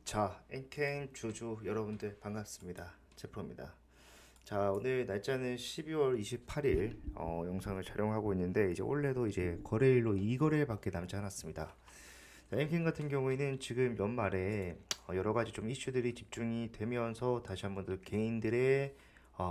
자, 엔캠 주주 여러분들 반갑습니다. 제프로입니다. 자, 오늘 날짜는 12월 28일 영상을 촬영하고 있는데 이제 원래도 이제 거래일로 2거래일밖에 남지 않았습니다. 엔캠 같은 경우에는 지금 연말에 여러 가지 좀 이슈들이 집중이 되면서 다시 한번 더 개인들의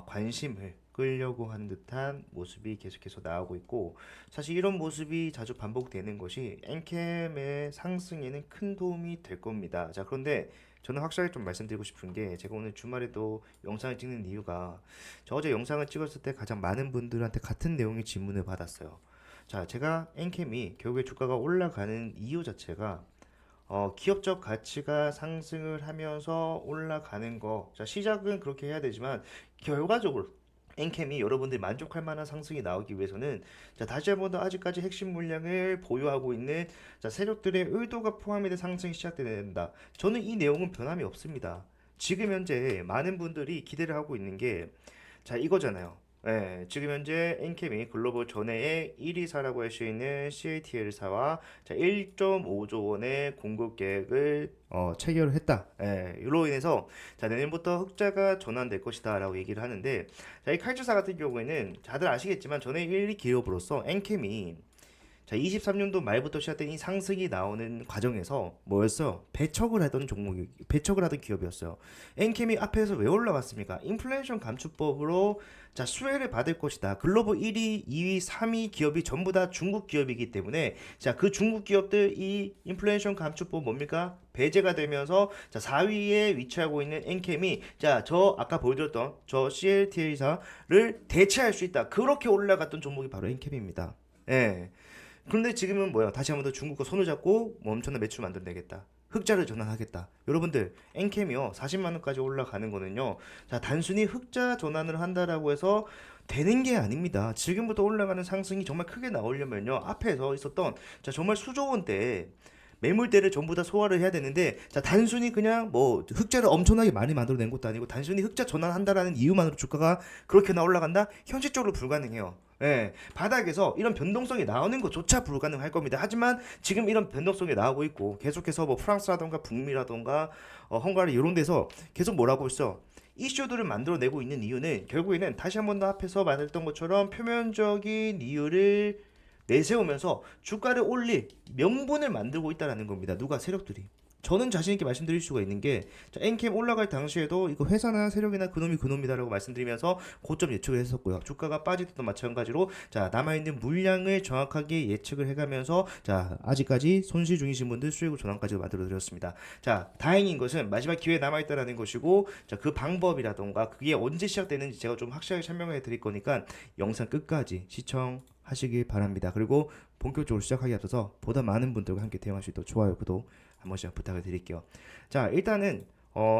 관심을 끌려고 하는 듯한 모습이 계속해서 나오고 있고, 사실 이런 모습이 자주 반복되는 것이 엔캠의 상승에는 큰 도움이 될 겁니다. 자, 그런데 저는 확실하게 좀 말씀드리고 싶은 게, 제가 오늘 주말에도 영상을 찍는 이유가, 저 어제 영상을 찍었을 때 가장 많은 분들한테 같은 내용의 질문을 받았어요. 자, 제가 엔캠이 결국에 주가가 올라가는 이유 자체가 기업적 가치가 상승을 하면서 올라가는 거. 자, 시작은 그렇게 해야 되지만 결과적으로 엔캠이 여러분들이 만족할 만한 상승이 나오기 위해서는, 자, 다시 한번 더 아직까지 핵심 물량을 보유하고 있는, 자, 세력들의 의도가 포함이 된 상승이 시작돼야 된다. 저는 이 내용은 변함이 없습니다. 지금 현재 많은 분들이 기대를 하고 있는 게, 자, 이거잖아요. 예, 지금 현재 엔캠이 글로벌 전해의 1위사라고 할 수 있는 CATL사와 1.5조 원의 공급 계획을 체결을 했다. 예, 이로 인해서 자, 내년부터 흑자가 전환될 것이다라고 얘기를 하는데, 자, 이 칼주사 같은 경우에는 다들 아시겠지만 전해 1위 기업으로서 엔캠이, 자, 23년도 말부터 시작된 이 상승이 나오는 과정에서 뭐였어요? 배척을 하던 종목이, 배척을 하던 기업이었어요. 엔캠이 앞에서 왜 올라갔습니까? 인플레이션 감축법으로, 자, 수혜를 받을 것이다. 글로벌 1위, 2위, 3위 기업이 전부 다 중국 기업이기 때문에, 자, 그 중국 기업들 이 인플레이션 감축법 뭡니까? 배제가 되면서, 자, 4위에 위치하고 있는 엔캠이, 자, 저 아까 보여드렸던 저 CLTA사를 대체할 수 있다. 그렇게 올라갔던 종목이 바로 엔캠입니다. 예. 그런데 지금은 뭐야? 다시 한번 더 중국과 손을 잡고 뭐 엄청난 매출 만들어내겠다. 흑자를 전환하겠다. 여러분들, 엔캠이요 40만 원까지 올라가는 거는요. 자, 단순히 흑자 전환을 한다라고 해서 되는 게 아닙니다. 지금부터 올라가는 상승이 정말 크게 나오려면요. 앞에서 있었던, 자, 정말 수조 원대 매물대를 전부 다 소화를 해야 되는데, 자, 단순히 그냥 뭐 흑자를 엄청나게 많이 만들어낸 것도 아니고 단순히 흑자 전환한다라는 이유만으로 주가가 그렇게나 올라간다? 현실적으로 불가능해요. 예, 바닥에서 이런 변동성이 나오는 것조차 불가능할 겁니다. 하지만 지금 이런 변동성이 나오고 있고, 계속해서 뭐 프랑스라던가 북미라던가 헝가리 이런 데서 계속 뭐라고 있어? 이슈들을 만들어내고 있는 이유는 결국에는 다시 한번 더 앞에서 말했던 것처럼 표면적인 이유를 내세우면서 주가를 올릴 명분을 만들고 있다는 겁니다. 누가? 세력들이. 저는 자신 있게 말씀드릴 수가 있는 게, 자, 엔캠 올라갈 당시에도 이거 회사나 세력이나 그놈이 그놈이다라고 말씀드리면서 고점 예측을 했었고요. 주가가 빠질 때도 마찬가지로, 자, 남아있는 물량을 정확하게 예측을 해가면서, 자, 아직까지 손실 중이신 분들 수익을 전환까지 만들어 드렸습니다. 자, 다행인 것은 마지막 기회 남아있다라는 것이고, 자, 그 방법이라던가 그게 언제 시작되는지 제가 좀 확실하게 설명해 드릴 거니까 영상 끝까지 시청하시길 바랍니다. 그리고 본격적으로 시작하기 앞서서 보다 많은 분들과 함께 대응할 수 있도록 좋아요, 구독 한 번씩 부탁을 드릴게요. 자, 일단은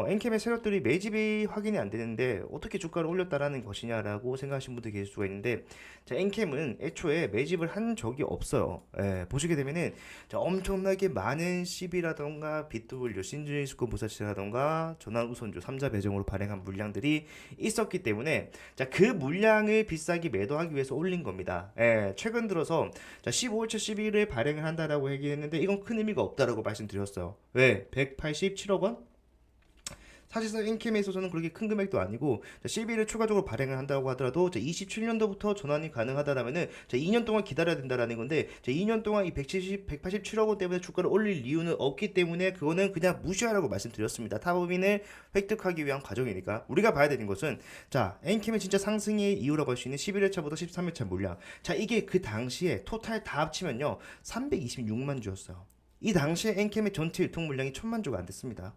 엔캠의 세력들이 매집이 확인이 안 되는데 어떻게 주가를 올렸다라는 것이냐라고 생각하시는 분들 계실 수가 있는데, 자, 엔캠은 애초에 매집을 한 적이 없어요. 예, 보시게 되면은, 자, 엄청나게 많은 CB라던가 BW, 신주인수권 부사치라던가 전환우선주 3자 배정으로 발행한 물량들이 있었기 때문에, 자, 그 물량을 비싸게 매도하기 위해서 올린 겁니다. 예, 최근 들어서, 자, 15일차 12일에 발행을 한다라고 얘기했는데 이건 큰 의미가 없다라고 말씀드렸어요. 왜? 187억 원? 사실상 엔캠에 있어서는 그렇게 큰 금액도 아니고, CB를 추가적으로 발행을 한다고 하더라도 27년도부터 전환이 가능하다라면은 2년 동안 기다려야 된다라는 건데, 2년 동안 이 187억 원 때문에 주가를 올릴 이유는 없기 때문에 그거는 그냥 무시하라고 말씀드렸습니다. 타법인을 획득하기 위한 과정이니까. 우리가 봐야 되는 것은, 자, 엔캠의 진짜 상승의 이유라고 할 수 있는 11회차부터 13회차 물량. 자, 이게 그 당시에 토탈 다 합치면요 326만 주였어요. 이 당시에 엔캠의 전체 유통 물량이 1000만 주가 안 됐습니다.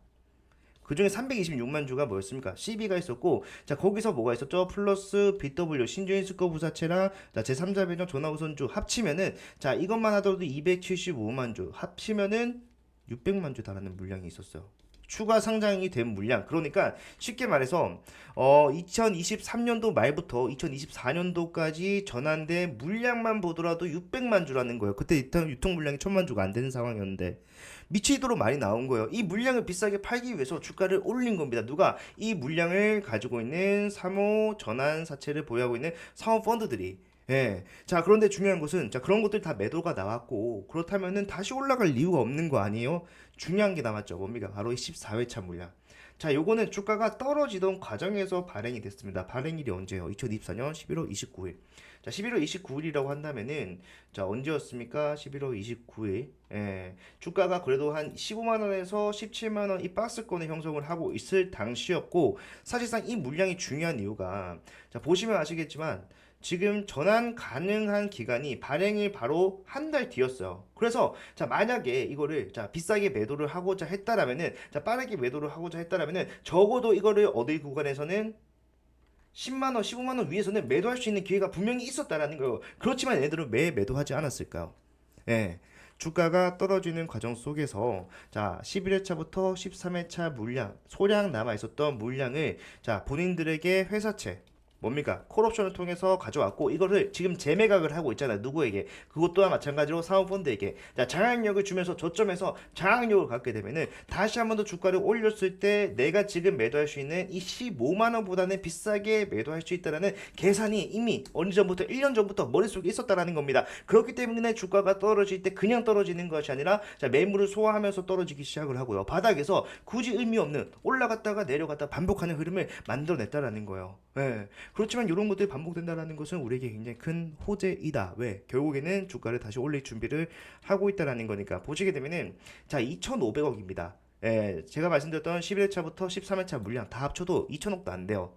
그 중에 326만 주가 뭐였습니까? CB가 있었고, 자, 거기서 뭐가 있었죠? 플러스 BW, 신주인수거 부사체랑, 자, 제3자 배정 전화우선주 합치면은, 자, 이것만 하더라도 275만 주, 합치면은 600만 주 달하는 물량이 있었어요. 추가 상장이 된 물량. 그러니까 쉽게 말해서 2023년도 말부터 2024년도까지 전환된 물량만 보더라도 600만 주라는 거예요. 그때 일단 유통 물량이 1000만 주가 안 되는 상황이었는데 미치도록 많이 나온 거예요. 이 물량을 비싸게 팔기 위해서 주가를 올린 겁니다. 누가? 이 물량을 가지고 있는 사모 전환 사채를 보유하고 있는 사모 펀드들이. 예. 자, 그런데 중요한 것은 자, 그런 것들 다 매도가 나왔고 그렇다면은 다시 올라갈 이유가 없는 거 아니에요? 중요한 게 남았죠. 뭡니까? 바로 이 14회차 물량. 자, 요거는 주가가 떨어지던 과정에서 발행이 됐습니다. 발행일이 언제요? 2024년 11월 29일. 자, 11월 29일이라고 한다면은 자, 언제였습니까? 11월 29일. 예. 주가가 그래도 한 15만 원에서 17만 원 이 박스권을 형성을 하고 있을 당시였고 사실상 이 물량이 중요한 이유가 자, 보시면 아시겠지만 지금 전환 가능한 기간이 발행일 바로 한 달 뒤였어요. 그래서 자, 만약에 이거를 자, 비싸게 매도를 하고자 했다라면은 자, 빠르게 매도를 하고자 했다라면은 적어도 이거를 어디 구간에서는 10만 원, 15만 원 위에서는 매도할 수 있는 기회가 분명히 있었다라는 거예요. 그렇지만 얘들은 왜 매도하지 않았을까요? 예. 주가가 떨어지는 과정 속에서 자, 11회차부터 13회차 물량, 소량 남아 있었던 물량을 자, 본인들에게 회사채 뭡니까? 콜옵션을 통해서 가져왔고 이거를 지금 재매각을 하고 있잖아요. 누구에게? 그것 또한 마찬가지로 사모펀드에게 자, 장악력을 주면서 저점에서 장악력을 갖게 되면은 다시 한 번 더 주가를 올렸을 때 내가 지금 매도할 수 있는 이 15만 원보다는 비싸게 매도할 수 있다라는 계산이 이미 어느 전부터 1년 전부터 머릿속에 있었다라는 겁니다. 그렇기 때문에 주가가 떨어질 때 그냥 떨어지는 것이 아니라 자, 매물을 소화하면서 떨어지기 시작을 하고요. 바닥에서 굳이 의미 없는 올라갔다가 내려갔다 반복하는 흐름을 만들어냈다라는 거예요. 예. 그렇지만 이런 것들이 반복된다는 것은 우리에게 굉장히 큰 호재이다. 왜? 결국에는 주가를 다시 올릴 준비를 하고 있다는 거니까 보시게 되면은 자, 2,500억입니다. 예, 제가 말씀드렸던 11회차부터 13회차 물량 다 합쳐도 2,000억도 안 돼요.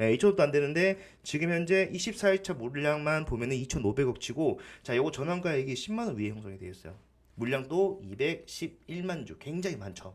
예, 2,000억도 안 되는데 지금 현재 24회차 물량만 보면은 2,500억 치고 자, 요거 전환가액이 10만 원 위에 형성이 되어 있어요. 물량도 211만 주, 굉장히 많죠.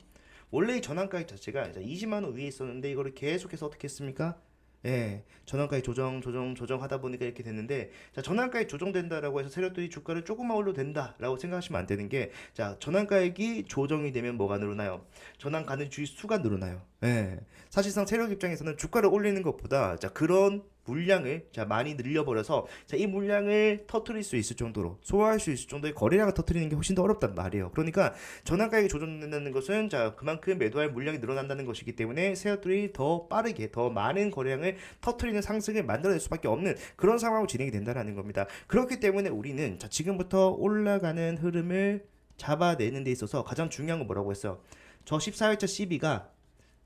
원래 이 전환가액 자체가 20만 원 위에 있었는데 이거를 계속해서 어떻게 했습니까? 예, 전환가액 조정하다 보니까 이렇게 됐는데, 자, 전환가액 조정된다라고 해서 세력들이 주가를 조금만 올려도 된다라고 생각하시면 안 되는 게, 자, 전환가액이 조정이 되면 뭐가 늘어나요? 전환 가능 주의 수가 늘어나요. 예, 사실상 세력 입장에서는 주가를 올리는 것보다, 자, 그런 물량을 자, 많이 늘려버려서 자, 이 물량을 터트릴 수 있을 정도로 소화할 수 있을 정도의 거래량을 터트리는 게 훨씬 더 어렵단 말이에요. 그러니까 전환가액이 조정된다는 것은 자, 그만큼 매도할 물량이 늘어난다는 것이기 때문에 세력들이 더 빠르게 더 많은 거래량을 터트리는 상승을 만들어낼 수밖에 없는 그런 상황으로 진행이 된다는 겁니다. 그렇기 때문에 우리는 자, 지금부터 올라가는 흐름을 잡아내는 데 있어서 가장 중요한 건 뭐라고 했어요? 저 14회차 CB가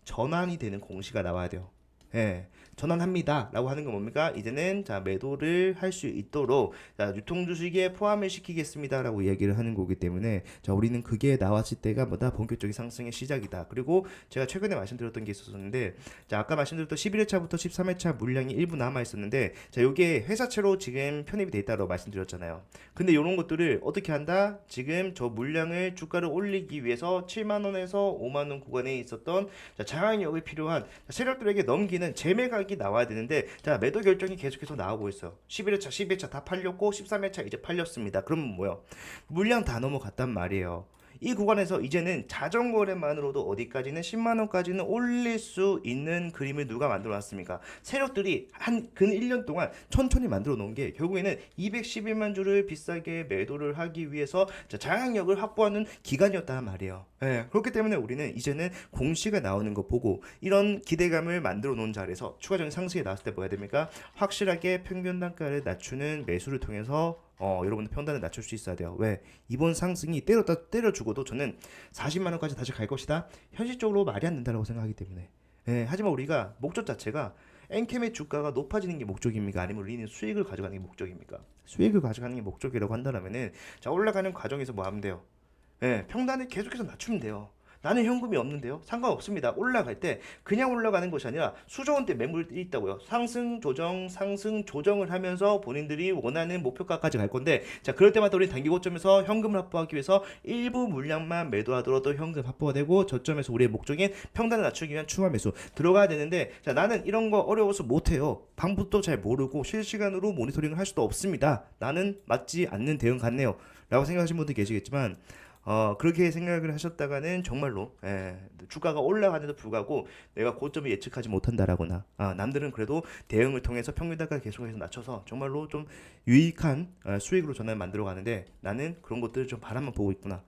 전환이 되는 공시가 나와야 돼요. 예, 전환합니다. 라고 하는 건 뭡니까? 이제는 자, 매도를 할 수 있도록 자, 유통주식에 포함을 시키겠습니다. 라고 이야기를 하는 거기 때문에 자, 우리는 그게 나왔을 때가 뭐다? 본격적인 상승의 시작이다. 그리고 제가 최근에 말씀드렸던 게 있었는데 자, 아까 말씀드렸던 11회차부터 13회차 물량이 일부 남아 있었는데 자, 요게 회사채로 지금 편입이 돼 있다고 말씀드렸잖아요. 근데 이런 것들을 어떻게 한다? 지금 저 물량을 주가를 올리기 위해서 7만 원에서 5만 원 구간에 있었던 자, 장악력이 필요한 세력들에게 넘기는 재매각이 나와야 되는데 자, 매도 결정이 계속해서 나오고 있어요. 11회차, 12회차 다 팔렸고 13회차 이제 팔렸습니다. 그러면 뭐요? 물량 다 넘어갔단 말이에요. 이 구간에서 이제는 자전거래만으로도 어디까지는 10만 원까지는 올릴 수 있는 그림을 누가 만들어 놨습니까? 세력들이 한 근 1년 동안 천천히 만들어 놓은 게 결국에는 211만 주를 비싸게 매도를 하기 위해서 장악력을 확보하는 기간이었단 말이에요. 예, 그렇기 때문에 우리는 이제는 공시가 나오는 거 보고 이런 기대감을 만들어 놓은 자리에서 추가적인 상승이 나왔을 때 뭐 해야 됩니까? 확실하게 평균 단가를 낮추는 매수를 통해서 여러분들 평단을 낮출 수 있어야 돼요. 왜? 이번 상승이 때려주고도 저는 40만 원까지 다시 갈 것이다. 현실적으로 말이 안 된다고 생각하기 때문에. 예, 하지만 우리가 목적 자체가 엔캠의 주가가 높아지는 게 목적입니까? 아니면 우리는 수익을 가져가는 게 목적입니까? 수익을 가져가는 게 목적이라고 한다면은 자, 올라가는 과정에서 뭐 하면 돼요? 예, 평단을 계속해서 낮추면 돼요. 나는 현금이 없는데요. 상관없습니다. 올라갈 때 그냥 올라가는 것이 아니라 수조원대 매물이 있다고요. 상승 조정을 하면서 본인들이 원하는 목표가까지 갈 건데 자, 그럴 때마다 우리 단기 고점에서 현금을 확보하기 위해서 일부 물량만 매도하더라도 현금 확보가 되고 저점에서 우리의 목적인 평단을 낮추기 위한 추가 매수 들어가야 되는데 자, 나는 이런 거 어려워서 못해요. 방법도 잘 모르고 실시간으로 모니터링을 할 수도 없습니다. 나는 맞지 않는 대응 같네요. 라고 생각하시는 분들 계시겠지만 그렇게 생각을 하셨다가는 정말로 주가가 올라가는데도 불구하고 내가 고점을 예측하지 못한다라거나 남들은 그래도 대응을 통해서 평균 단가를 계속해서 낮춰서 정말로 좀 유익한 수익으로 전환을 만들어 가는데 나는 그런 것들을 좀 바라만 보고 있구나.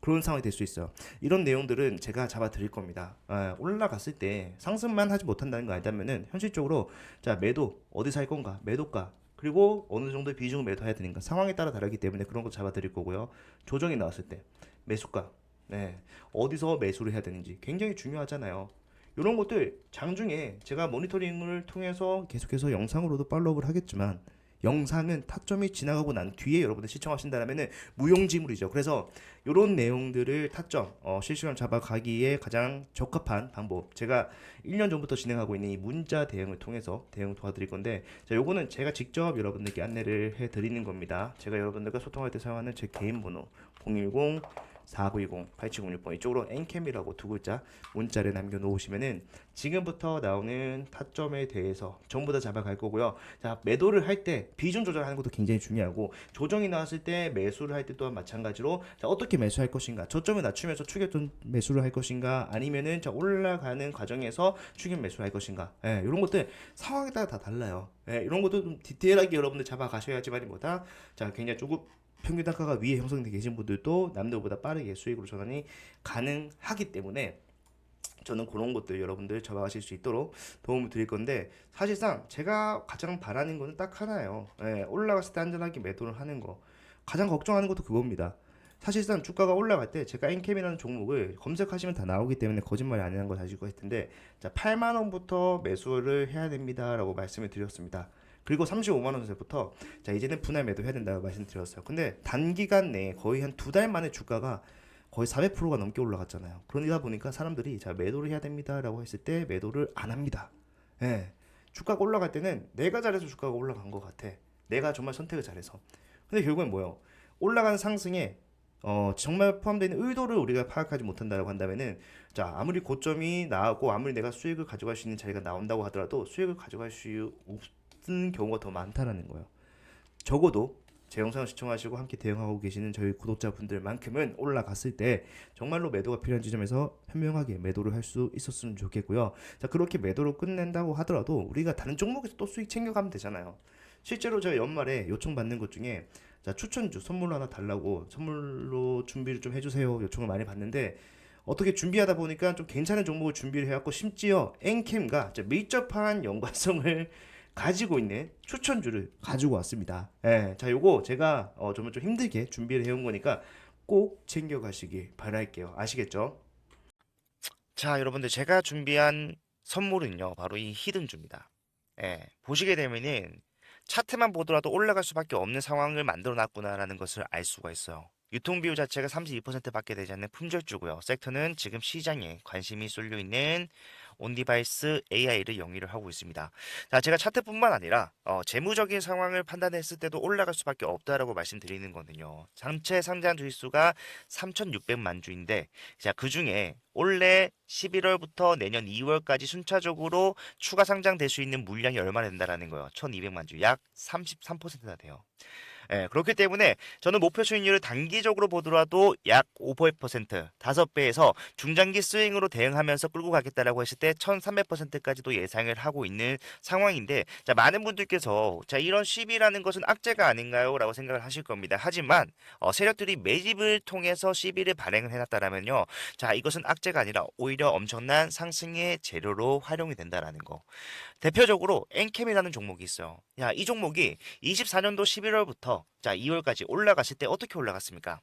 그런 상황이 될 수 있어요. 이런 내용들은 제가 잡아 드릴 겁니다. 올라갔을 때 상승만 하지 못한다는 거 알다면은 현실적으로 자, 매도 어디 살 건가? 매도가 그리고 어느 정도의 비중을 매도해야 되는가 상황에 따라 다르기 때문에 그런 거 잡아드릴 거고요. 조정이 나왔을 때 매수가, 네, 어디서 매수를 해야 되는지 굉장히 중요하잖아요. 이런 것들 장중에 제가 모니터링을 통해서 계속해서 영상으로도 팔로우를 하겠지만 영상은 타점이 지나가고 난 뒤에 여러분들 시청하신다면은 무용지물이죠. 그래서 이런 내용들을 타점 실시간 잡아가기에 가장 적합한 방법, 제가 1년 전부터 진행하고 있는 이 문자 대응을 통해서 대응 도와드릴 건데, 자, 요거는 제가 직접 여러분들께 안내를 해 드리는 겁니다. 제가 여러분들과 소통할 때 사용하는 제 개인 번호 010 4920 8706번 이쪽으로 엔캠이라고 두 글자 문자를 남겨놓으시면은 지금부터 나오는 타점에 대해서 전부 다 잡아갈 거고요. 자, 매도를 할 때 비중 조절하는 것도 굉장히 중요하고, 조정이 나왔을 때 매수를 할 때 또한 마찬가지로, 자, 어떻게 매수할 것인가, 저점을 낮추면서 추격전 매수를 할 것인가, 아니면은 자, 올라가는 과정에서 추격 매수를 할 것인가, 예, 이런 것들 상황에 따라 다 달라요. 예, 이런 것도 좀 디테일하게 여러분들 잡아가셔야지만이 뭐다, 자, 굉장히 조금 평균 단가가 위에 형성되어 계신 분들도 남들보다 빠르게 수익으로 전환이 가능하기 때문에 저는 그런 것들 여러분들 잡아가실 수 있도록 도움을 드릴 건데, 사실상 제가 가장 바라는 거는 딱 하나예요. 예, 올라갔을 때 안전하게 매도를 하는 거. 가장 걱정하는 것도 그겁니다. 사실상 주가가 올라갈 때 제가 엔캠이라는 종목을 검색하시면 다 나오기 때문에 거짓말이 아니라는 걸 아실 것 텐데, 자, 8만 원부터 매수를 해야 됩니다라고 말씀을 드렸습니다. 그리고 35만 원에서부터 자, 이제는 분할 매도해야 된다고 말씀드렸어요. 근데 단기간 내에 거의 한 두 달 만에 주가가 거의 400%가 넘게 올라갔잖아요. 그러다 보니까 사람들이 자, 매도를 해야 됩니다라고 했을 때 매도를 안 합니다. 예. 주가가 올라갈 때는 내가 잘해서 주가가 올라간 것 같아. 내가 정말 선택을 잘해서. 근데 결국엔 뭐예요? 올라가는 상승에 정말 포함되어 있는 의도를 우리가 파악하지 못한다고 한다면은, 자, 아무리 고점이 나오고 아무리 내가 수익을 가져갈 수 있는 자리가 나온다고 하더라도 수익을 가져갈 수 없는 경우가 더 많다라는 거예요. 적어도 제 영상을 시청하시고 함께 대응하고 계시는 저희 구독자분들만큼은 올라갔을 때 정말로 매도가 필요한 지점에서 현명하게 매도를 할 수 있었으면 좋겠고요. 자, 그렇게 매도로 끝낸다고 하더라도 우리가 다른 종목에서 또 수익 챙겨가면 되잖아요. 실제로 제가 연말에 요청받는 것 중에, 자, 추천주 선물 하나 달라고 선물로 준비를 좀 해주세요 요청을 많이 받는데, 어떻게 준비하다 보니까 좀 괜찮은 종목을 준비를 해갖고 심지어 엔캠과 밀접한 연관성을 가지고 있는 추천주를 가지고 왔습니다. 예, 자, 요거 제가 정말 좀 힘들게 준비를 해온 거니까 꼭 챙겨가시길 바랄게요. 아시겠죠? 자, 여러분들 제가 준비한 선물은요, 바로 이 히든주입니다. 예, 보시게 되면은 차트만 보더라도 올라갈 수밖에 없는 상황을 만들어 놨구나라는 것을 알 수가 있어요. 유통 비율 자체가 32%밖에 되지 않는 품절주고요. 섹터는 지금 시장에 관심이 쏠려 있는 온디바이스 AI를 영위를 하고 있습니다. 자, 제가 차트뿐만 아니라 재무적인 상황을 판단했을 때도 올라갈 수밖에 없다라고 말씀드리는 거는요. 전체 상장 주식수가 3,600만 주인데, 자, 그 중에 올해 11월부터 내년 2월까지 순차적으로 추가 상장될 수 있는 물량이 얼마나 된다라는 거예요. 1,200만 주, 약 33%나 돼요. 예, 그렇기 때문에 저는 목표 수익률을 단기적으로 보더라도 약 5%, 5배에서 중장기 스윙으로 대응하면서 끌고 가겠다라고 했을 때 1300%까지도 예상을 하고 있는 상황인데, 자, 많은 분들께서 자, 이런 시비라는 것은 악재가 아닌가요? 라고 생각을 하실 겁니다. 하지만 세력들이 매집을 통해서 시비를 발행을 해놨다라면요, 자, 이것은 악재가 아니라 오히려 엄청난 상승의 재료로 활용이 된다라는 거. 대표적으로 엔캠이라는 종목이 있어요. 야, 이 종목이 24년도 11월부터 자, 2월까지 올라갔을 때 어떻게 올라갔습니까?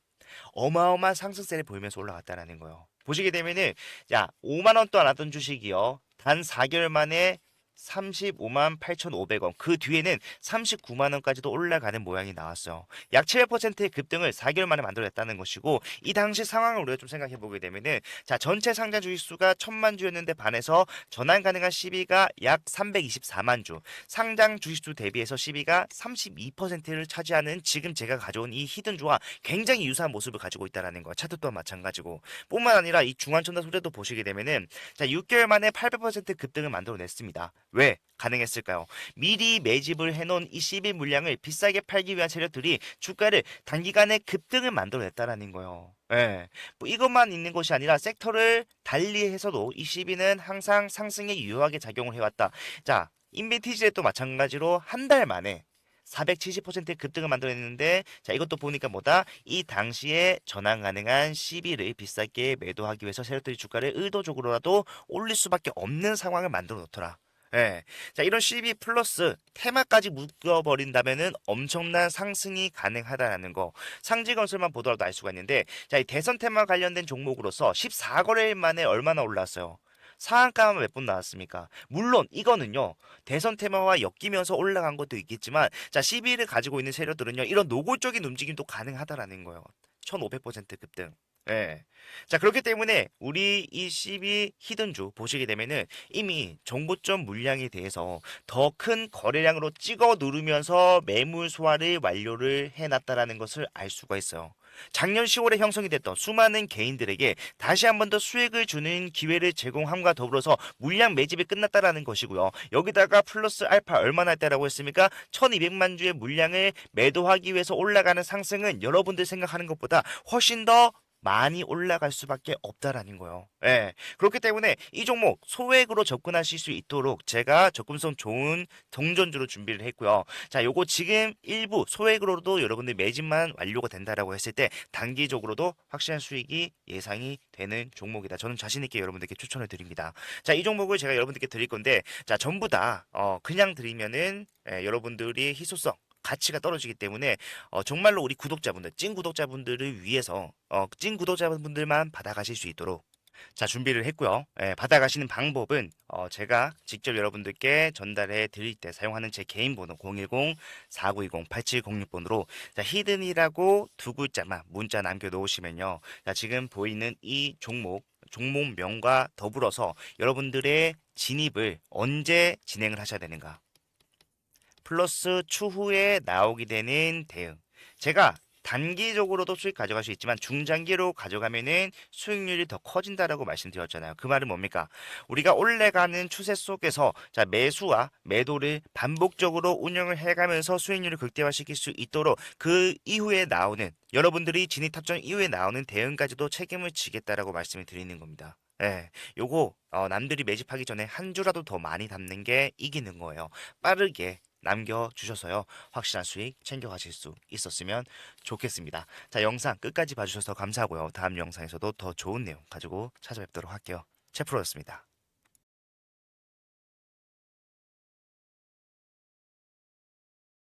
어마어마한 상승세를 보이면서 올라갔다라는 거예요. 보시게 되면은, 야, 5만 원도 안 하던 주식이요, 단 4개월 만에 35만 8,500원. 그 뒤에는 39만 원까지도 올라가는 모양이 나왔어요. 약 7%의 급등을 4개월 만에 만들어냈다는 것이고, 이 당시 상황을 우리가 좀 생각해 보게 되면은, 자, 전체 상장 주식 수가 1,000만 주였는데 반해서 전환 가능한 시비가 약 324만 주. 상장 주식 수 대비해서 시비가 32%를 차지하는 지금 제가 가져온 이 히든주와 굉장히 유사한 모습을 가지고 있다라는 거예요. 차트 또한 마찬가지고. 뿐만 아니라 이 중환천사 소재도 보시게 되면은, 자, 6개월 만에 800% 급등을 만들어냈습니다. 왜 가능했을까요? 미리 매집을 해놓은 이 CB 물량을 비싸게 팔기 위한 세력들이 주가를 단기간에 급등을 만들어냈다라는 거예요. 예. 뭐 이것만 있는 것이 아니라 섹터를 달리해서도 이 CB는 항상 상승에 유효하게 작용을 해왔다. 자, 인벤티지도 마찬가지로 한 달 만에 470%의 급등을 만들어냈는데, 자, 이것도 보니까 뭐다? 이 당시에 전환 가능한 CB를 비싸게 매도하기 위해서 세력들이 주가를 의도적으로라도 올릴 수밖에 없는 상황을 만들어 놓더라. 예. 자, 이런 CB 플러스 테마까지 묶어버린다면은 엄청난 상승이 가능하다라는 거. 상지건설만 보더라도 알 수가 있는데, 자, 이 대선 테마 관련된 종목으로서 14거래일 만에 얼마나 올랐어요? 상한가만 몇 분 나왔습니까? 물론 이거는요, 대선 테마와 엮이면서 올라간 것도 있겠지만, 자, CB를 가지고 있는 세력들은요, 이런 노골적인 움직임도 가능하다라는 거예요. 1500% 급등. 예. 자, 그렇기 때문에 우리 이 CB 히든주 보시게 되면은 이미 정고점 물량에 대해서 더 큰 거래량으로 찍어 누르면서 매물 소화를 완료를 해놨다라는 것을 알 수가 있어요. 작년 10월에 형성이 됐던 수많은 개인들에게 다시 한 번 더 수익을 주는 기회를 제공함과 더불어서 물량 매집이 끝났다라는 것이고요. 여기다가 플러스 알파 얼마나 했다라고 했습니까? 1200만 주의 물량을 매도하기 위해서 올라가는 상승은 여러분들 생각하는 것보다 훨씬 더 많이 올라갈 수밖에 없다라는 거예요. 예. 그렇기 때문에 이 종목 소액으로 접근하실 수 있도록 제가 접근성 좋은 동전주로 준비를 했고요. 자, 요거 지금 일부 소액으로도 여러분들 매집만 완료가 된다라고 했을 때 단기적으로도 확실한 수익이 예상이 되는 종목이다. 저는 자신 있게 여러분들께 추천을 드립니다. 자, 이 종목을 제가 여러분들께 드릴 건데, 자, 전부 다 그냥 드리면은 여러분들이 희소성 가치가 떨어지기 때문에 정말로 우리 구독자분들, 찐 구독자분들을 위해서 찐 구독자분들만 받아가실 수 있도록 자, 준비를 했고요. 예, 받아가시는 방법은 제가 직접 여러분들께 전달해 드릴 때 사용하는 제 개인 번호 010-4920-8706번으로 자, 히든이라고 두 글자만 문자 남겨 놓으시면요. 자, 지금 보이는 이 종목명과 더불어서 여러분들의 진입을 언제 진행을 하셔야 되는가? 플러스 추후에 나오게 되는 대응. 제가 단기적으로도 수익 가져갈 수 있지만 중장기로 가져가면은 수익률이 더 커진다라고 말씀드렸잖아요. 그 말은 뭡니까? 우리가 올라가는 추세 속에서 자, 매수와 매도를 반복적으로 운영을 해가면서 수익률을 극대화시킬 수 있도록 그 이후에 나오는 여러분들이 진입 탑정 이후에 나오는 대응까지도 책임을 지겠다라고 말씀을 드리는 겁니다. 예, 요거 남들이 매집하기 전에 한 주라도 더 많이 담는 게 이기는 거예요. 빠르게 남겨주셔서요. 확실한 수익 챙겨가실 수 있었으면 좋겠습니다. 자, 영상 끝까지 봐주셔서 감사하고요. 다음 영상에서도 더 좋은 내용 가지고 찾아뵙도록 할게요. 채프로였습니다.